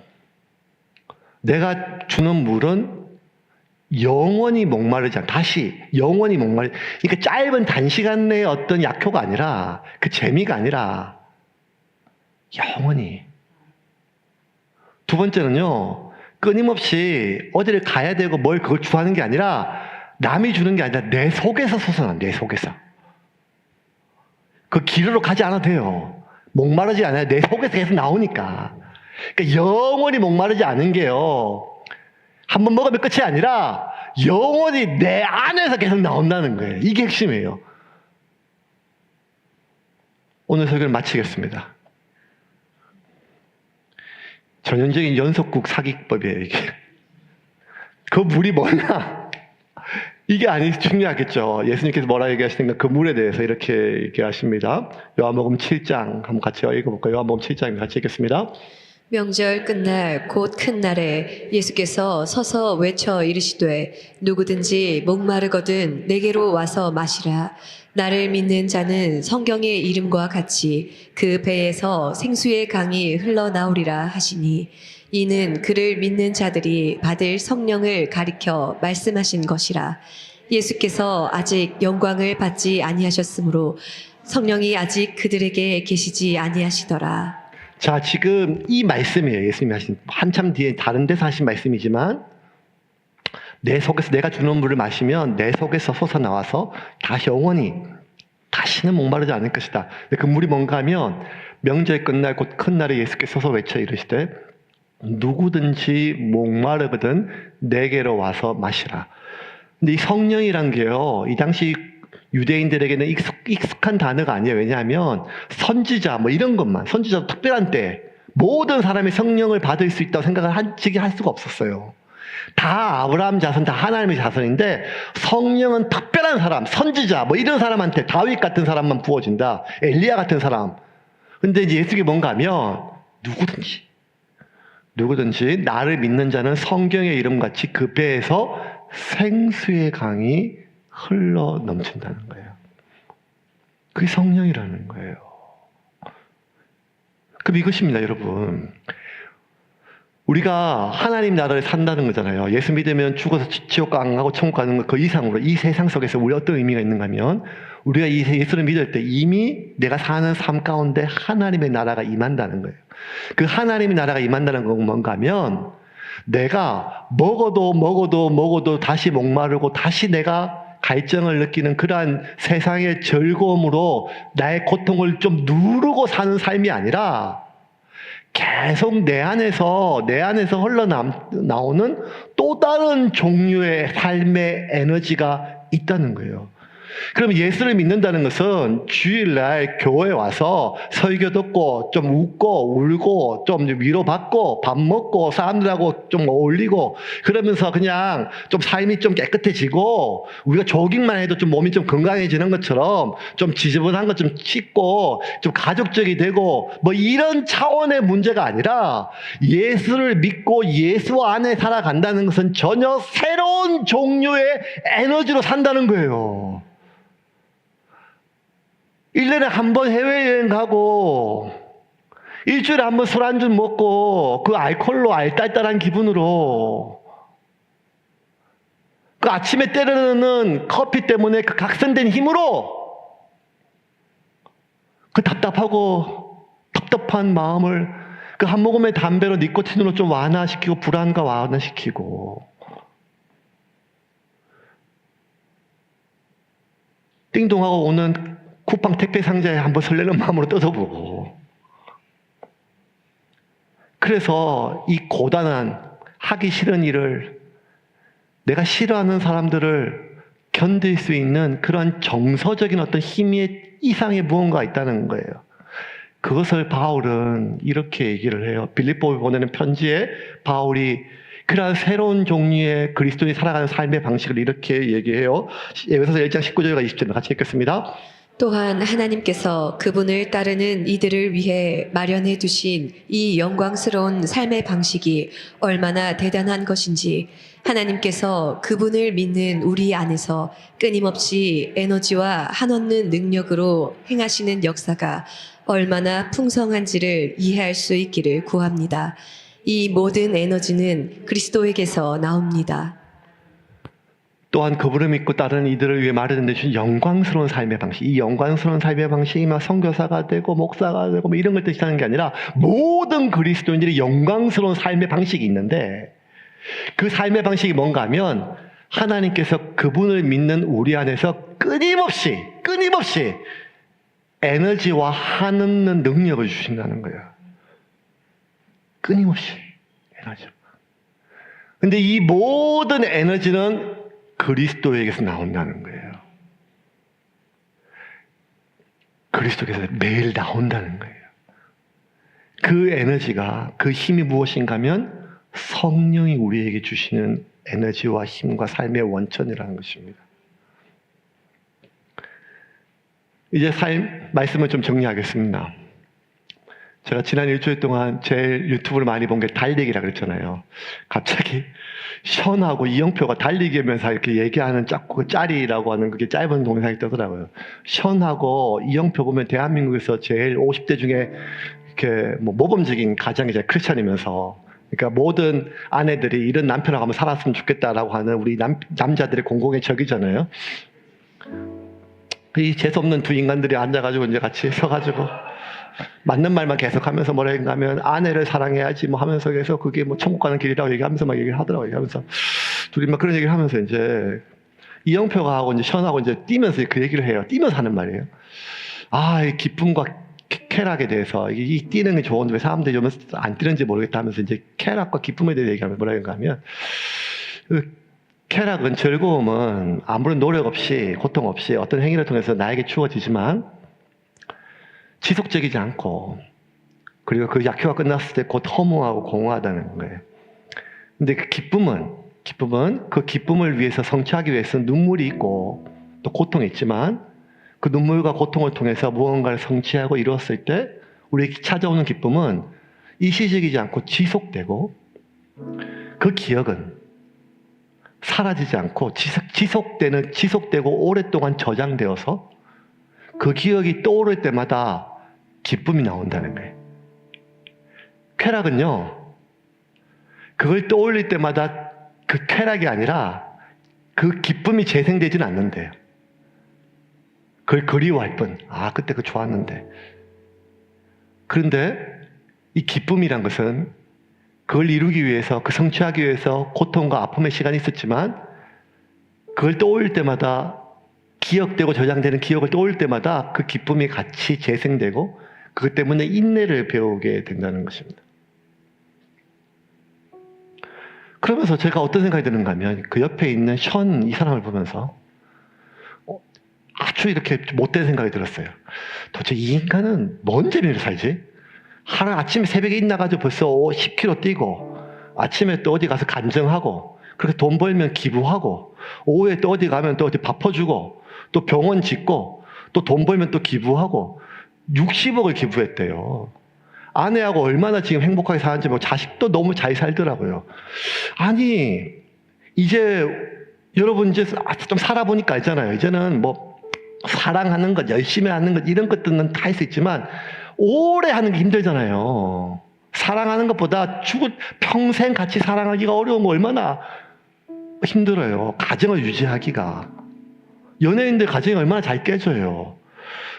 Speaker 1: 내가 주는 물은 영원히 목마르지 않아. 다시 영원히 목마르지. 그러니까 짧은 단시간 내의 어떤 약효가 아니라, 그 재미가 아니라 영원히. 두 번째는요, 끊임없이 어디를 가야 되고 뭘 그걸 주하는 게 아니라 남이 주는 게 아니라 내 속에서 솟아나, 내 속에서. 그 길으로 가지 않아도 돼요. 목마르지 않아요. 내 속에서 계속 나오니까. 그러니까 영원히 목마르지 않은 게요. 한 번 먹으면 끝이 아니라 영원히 내 안에서 계속 나온다는 거예요. 이게 핵심이에요. 오늘 설교를 마치겠습니다. 전형적인 연속국 사기법이에요, 이게. 그 물이 뭐냐? 이게 중요하겠죠. 예수님께서 뭐라 얘기하시는가? 그 물에 대해서 이렇게 얘기하십니다. 요한복음 7장 한번 같이 읽어볼까요? 요한복음 7장 같이 읽겠습니다.
Speaker 2: 명절 끝날 곧 큰 날에 예수께서 서서 외쳐 이르시되 누구든지 목마르거든 내게로 와서 마시라. 나를 믿는 자는 성경의 이름과 같이 그 배에서 생수의 강이 흘러나오리라 하시니 이는 그를 믿는 자들이 받을 성령을 가리켜 말씀하신 것이라. 예수께서 아직 영광을 받지 아니하셨으므로 성령이 아직 그들에게 계시지 아니하시더라.
Speaker 1: 자, 지금 이 말씀이에요. 예수님이 하신, 한참 뒤에 다른 데서 하신 말씀이지만 내 속에서 내가 주는 물을 마시면 내 속에서 솟아나와서 다시 영원히 다시는 목마르지 않을 것이다. 근데 그 물이 뭔가 하면 명절 끝날 곧 큰 날에 예수께서 서서 외쳐 이르시되 누구든지 목마르거든 내게로 와서 마시라. 근데 이 성령이란 게요, 이 당시 유대인들에게는 익숙한 단어가 아니에요. 왜냐하면 선지자 뭐 이런 것만, 선지자도 특별한 때 모든 사람이 성령을 받을 수 있다고 생각을 할 수가 없었어요. 다 아브라함 자손, 다 하나님의 자손인데 성령은 특별한 사람, 선지자 뭐 이런 사람한테, 다윗 같은 사람만 부어진다. 엘리야 같은 사람. 근데 이제 예수님이 뭔가 하면 누구든지 나를 믿는 자는 성경의 이름같이 그 배에서 생수의 강이 흘러 넘친다는 거예요. 그게 성령이라는 거예요. 그럼 이것입니다, 여러분. 우리가 하나님 나라를 산다는 거잖아요. 예수 믿으면 죽어서 지옥 안 가고 천국 가는 것 그 이상으로 이 세상 속에서 우리 어떤 의미가 있는가 하면 우리가 이 예수를 믿을 때 이미 내가 사는 삶 가운데 하나님의 나라가 임한다는 거예요. 그 하나님의 나라가 임한다는 건 뭔가 하면 내가 먹어도 다시 목마르고 다시 내가 갈증을 느끼는 그러한 세상의 즐거움으로 나의 고통을 좀 누르고 사는 삶이 아니라 계속 내 안에서 흘러나오는 또 다른 종류의 삶의 에너지가 있다는 거예요. 그럼 예수를 믿는다는 것은 주일날 교회에 와서 설교 듣고 좀 웃고 울고 좀 위로받고 밥 먹고 사람들하고 좀 어울리고 그러면서 그냥 좀 삶이 좀 깨끗해지고 우리가 조깅만 해도 좀 몸이 좀 건강해지는 것처럼 좀 지저분한 것 좀 씻고 좀 가족적이 되고 뭐 이런 차원의 문제가 아니라 예수를 믿고 예수 안에 살아간다는 것은 전혀 새로운 종류의 에너지로 산다는 거예요. 1년에 한 번 해외여행 가고 일주일에 한 번 술 한잔 먹고 그 알코올로 알딸딸한 기분으로 그 아침에 때려넣는 커피 때문에 그 각성된 힘으로 그 답답한 마음을 그 한 모금의 담배로 니코틴으로 좀 완화시키고 불안과 완화시키고 띵동하고 오는 쿠팡 택배 상자에 한번 설레는 마음으로 뜯어보고 그래서 이 고단한 하기 싫은 일을 내가 싫어하는 사람들을 견딜 수 있는 그런 정서적인 어떤 힘의 이상의 무언가가 있다는 거예요. 그것을 바울은 이렇게 얘기를 해요. 빌립보에 보내는 편지에 바울이 그러한 새로운 종류의 그리스도인이 살아가는 삶의 방식을 이렇게 얘기해요. 에베소서 1장 19절과 20절 같이 읽겠습니다.
Speaker 2: 또한 하나님께서 그분을 따르는 이들을 위해 마련해 두신 이 영광스러운 삶의 방식이 얼마나 대단한 것인지 하나님께서 그분을 믿는 우리 안에서 끊임없이 에너지와 한없는 능력으로 행하시는 역사가 얼마나 풍성한지를 이해할 수 있기를 구합니다. 이 모든 에너지는 그리스도에게서 나옵니다.
Speaker 1: 또한 그분을 믿고 따르는 이들을 위해 마련해 주신 영광스러운 삶의 방식. 이 영광스러운 삶의 방식이 막 선교사가 되고 목사가 되고 뭐 이런 걸 뜻하는 게 아니라 모든 그리스도인들이 영광스러운 삶의 방식이 있는데 그 삶의 방식이 뭔가 하면 하나님께서 그분을 믿는 우리 안에서 끊임없이 에너지와 한없는 능력을 주신다는 거예요. 끊임없이 에너지. 근데 이 모든 에너지는 그리스도에게서 나온다는 거예요. 그리스도께서 매일 나온다는 거예요. 그 에너지가, 그 힘이 무엇인가 하면 성령이 우리에게 주시는 에너지와 힘과 삶의 원천이라는 것입니다. 이제 말씀을 좀 정리하겠습니다. 제가 지난 일주일 동안 제일 유튜브를 많이 본 게 달리기라 그랬잖아요. 갑자기 션하고 이영표가 달리기 하면서 이렇게 얘기하는 그 짤이라고 하는 그게 짧은 동영상이 뜨더라고요. 션하고 이영표 보면 대한민국에서 제일 50대 중에 이렇게 뭐 모범적인 가정이 이제 크리스찬이면서, 그러니까 모든 아내들이 이런 남편하고 한번 살았으면 좋겠다라고 하는 우리 남자들의 공공의 적이잖아요. 이 재수없는 두 인간들이 앉아가지고 이제 같이 서가지고 맞는 말만 계속하면서 뭐라 하면 아내를 사랑해야지 뭐 하면서 계속 그게 뭐 천국 가는 길이라고 얘기하면서 막 얘기를 하더라고요. 얘기하면서 둘이 막 그런 얘기를 하면서 이제 이영표가 하고 이제 션하고 이제 뛰면서 그 얘기를 해요. 뛰면서 하는 말이에요. 아, 이 기쁨과 쾌락에 대해서 이 뛰는 게 좋은데 왜 사람들이 좀 안 뛰는지 모르겠다 하면서 이제 쾌락과 기쁨에 대해 얘기하면 뭐라 하면 쾌락은, 즐거움은 아무런 노력 없이 고통 없이 어떤 행위를 통해서 나에게 주어지지만 지속적이지 않고, 그리고 그 약효가 끝났을 때 곧 허무하고 공허하다는 거예요. 근데 그 기쁨은 그 기쁨을 위해서 성취하기 위해서 눈물이 있고 또 고통이 있지만 그 눈물과 고통을 통해서 무언가를 성취하고 이루었을 때 우리에게 찾아오는 기쁨은 일시적이지 않고 지속되고, 그 기억은 사라지지 않고 지속되고 오랫동안 저장되어서 그 기억이 떠오를 때마다 기쁨이 나온다는 거예요. 쾌락은요, 그걸 떠올릴 때마다 그 쾌락이 아니라 그 기쁨이 재생되지는 않는데요. 그걸 그리워할 뿐. 아, 그때 그거 좋았는데. 그런데 이 기쁨이란 것은 그걸 이루기 위해서, 그 성취하기 위해서 고통과 아픔의 시간이 있었지만 그걸 떠올릴 때마다 기억되고 저장되는 기억을 떠올릴 때마다 그 기쁨이 같이 재생되고 그것 때문에 인내를 배우게 된다는 것입니다. 그러면서 제가 어떤 생각이 드는가 하면 그 옆에 있는 션 이 사람을 보면서 아주 이렇게 못된 생각이 들었어요. 도대체 이 인간은 뭔 재미로 살지? 하루 아침에 새벽에 일어나가지고 벌써 10km 뛰고, 아침에 또 어디 가서 간증하고, 그렇게 돈 벌면 기부하고, 오후에 또 어디 가면 또 어디 밥 퍼주고, 또 병원 짓고, 또 돈 벌면 또 기부하고, 60억을 기부했대요. 아내하고 얼마나 지금 행복하게 사는지, 뭐 자식도 너무 잘 살더라고요. 아니, 이제 여러분 이제 좀 살아보니까 알잖아요. 이제는 뭐 사랑하는 것, 열심히 하는 것, 이런 것들은 다 할 수 있지만 오래 하는 게 힘들잖아요. 사랑하는 것보다 평생 같이 사랑하기가 어려운 거 얼마나 힘들어요. 가정을 유지하기가. 연예인들 가정이 얼마나 잘 깨져요.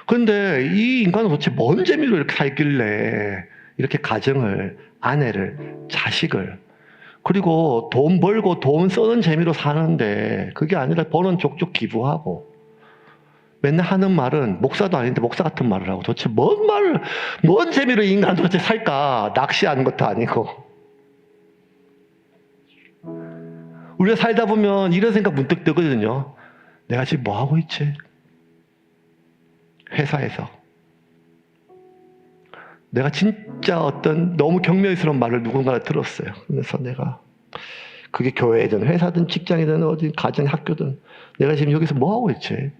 Speaker 1: 그런데 이 인간은 도대체 뭔 재미로 이렇게 살길래 이렇게 가정을, 아내를, 자식을, 그리고 돈 벌고 돈 쓰는 재미로 사는데, 그게 아니라 버는 족족 기부하고, 맨날 하는 말은 목사도 아닌데 목사 같은 말을 하고, 도대체 뭔 재미로 이 인간 도대체 살까? 낚시하는 것도 아니고. 우리가 살다 보면 이런 생각 문득 들거든요. 내가 지금 뭐 하고 있지? 회사에서 내가 진짜 어떤 너무 경멸스러운 말을 누군가가 들었어요. 그래서 내가, 그게 교회든 회사든 직장이든 어디 가정 학교든, 내가 지금 여기서 뭐 하고 있지?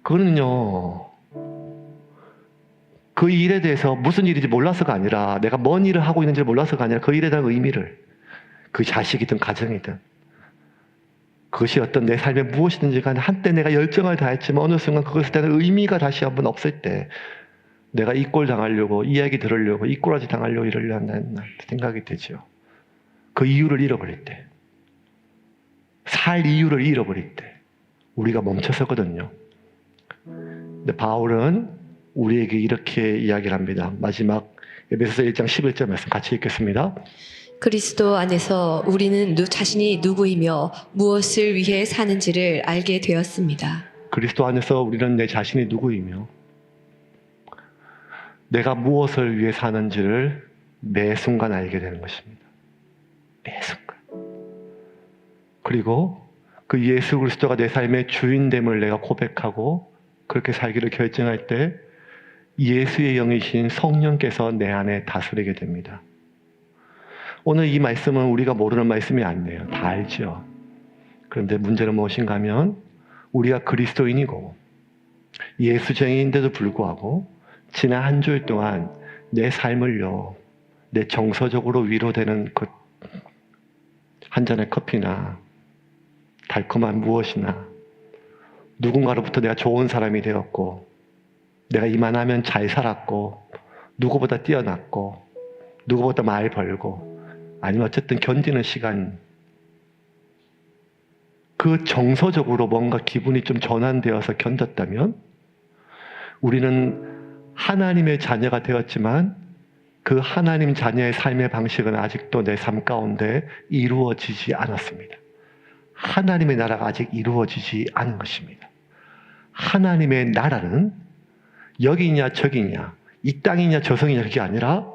Speaker 1: 그거는요, 그 일에 대해서 무슨 일인지 몰라서가 아니라, 내가 뭔 일을 하고 있는지 몰라서가 아니라 그 일에 대한 의미를, 그 자식이든 가정이든, 그것이 어떤 내 삶에 무엇이든지 간에 한때 내가 열정을 다했지만 어느 순간 그것에 대한 의미가 다시 한번 없을 때 내가 이 꼴 당하려고, 이야기 들으려고, 이 꼬라지 당하려고 이러려는 생각이 되죠. 그 이유를 잃어버릴 때, 살 이유를 잃어버릴 때 우리가 멈춰서거든요. 근데 바울은 우리에게 이렇게 이야기를 합니다. 마지막 에베소서 1장 11절 말씀 같이 읽겠습니다.
Speaker 2: 그리스도 안에서 우리는 자신이 누구이며 무엇을 위해 사는지를 알게 되었습니다.
Speaker 1: 그리스도 안에서 우리는 내 자신이 누구이며 내가 무엇을 위해 사는지를 매 순간 알게 되는 것입니다. 매 순간. 그리고 그 예수 그리스도가 내 삶의 주인됨을 내가 고백하고 그렇게 살기를 결정할 때 예수의 영이신 성령께서 내 안에 다스리게 됩니다. 오늘 이 말씀은 우리가 모르는 말씀이 아니에요. 다 알죠. 그런데 문제는 무엇인가 하면 우리가 그리스도인이고 예수쟁이인데도 불구하고 지난 한 주일 동안 내 삶을요, 내 정서적으로 위로되는 그 한 잔의 커피나 달콤한 무엇이나 누군가로부터 내가 좋은 사람이 되었고 내가 이만하면 잘 살았고 누구보다 뛰어났고 누구보다 말 벌고 아니면 어쨌든 견디는 시간, 그 정서적으로 뭔가 기분이 좀 전환되어서 견뎠다면 우리는 하나님의 자녀가 되었지만 그 하나님 자녀의 삶의 방식은 아직도 내 삶 가운데 이루어지지 않았습니다. 하나님의 나라가 아직 이루어지지 않은 것입니다. 하나님의 나라는 여기냐 저기냐, 이 땅이냐 저성이냐 그게 아니라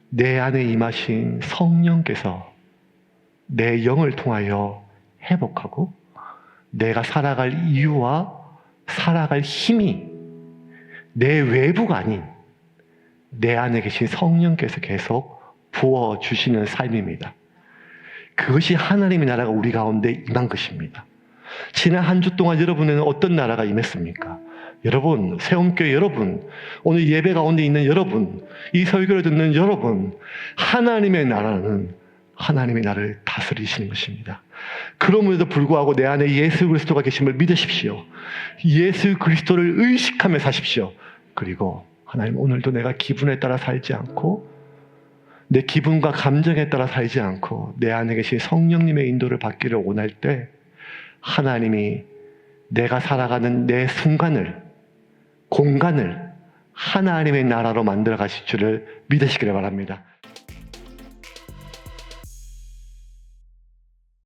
Speaker 1: 내 안에 임하신 성령께서 내 영을 통하여 회복하고 내가 살아갈 이유와 살아갈 힘이 내 외부가 아닌 내 안에 계신 성령께서 계속 부어주시는 삶입니다. 그것이 하나님의 나라가 우리 가운데 임한 것입니다. 지난 한 주 동안 여러분에는 어떤 나라가 임했습니까? 여러분, 새움교회 여러분, 오늘 예배 가운데 있는 여러분, 이 설교를 듣는 여러분, 하나님의 나라는 하나님의 나라를 다스리시는 것입니다. 그럼에도 불구하고 내 안에 예수 그리스도가 계심을 믿으십시오. 예수 그리스도를 의식하며 사십시오. 그리고 하나님, 오늘도 내가 기분에 따라 살지 않고 내 기분과 감정에 따라 살지 않고 내 안에 계신 성령님의 인도를 받기를 원할 때 하나님이 내가 살아가는 내 순간을, 공간을 하나님의 나라로 만들어 가실 줄을 믿으시기를 바랍니다.